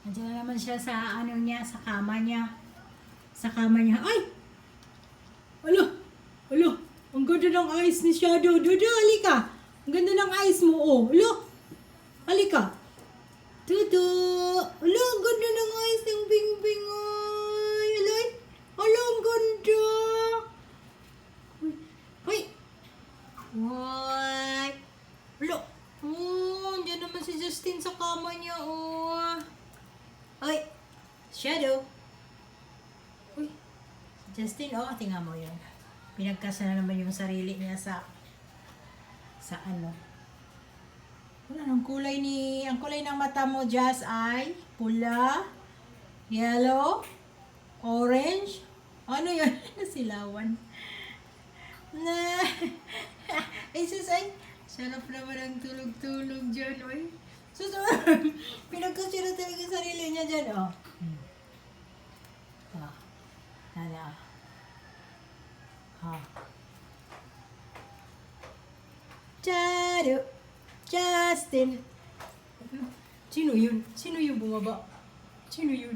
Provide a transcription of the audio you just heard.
Nandiyan na naman siya sa ano niya, sa kama niya. Sa kama niya. Ay! Alo! Alo! Ang ganda ng eyes ni Shadow. Dudu, halika! Ang ganda ng eyes mo, oh. Alo! Halika! Dudu! Alo, ang ganda ng eyes ng Bingbing, ay! Aloy! Alo, ang ganda! Ay! Ay! Alo! Oh, andyan naman si Justin sa kama niya, oh. Ay! Shadow! Uy! Justin, oh, tingnan mo yun. Pinagkasa na naman yung sarili niya sa ano. Wala, ang kulay ng mata mo, Jazz, ay pula, yellow, orange. Ano yun? Silawan. Na, ay sus, ay, sarap naman ang tulog-tulog dyan, oy. Sus, pinagkasya na talaga yung sarili niya dyan, oh. Ah, nana. Ha. Shadow. Justin. Sino yun? Sino yung bumaba? Sino yun?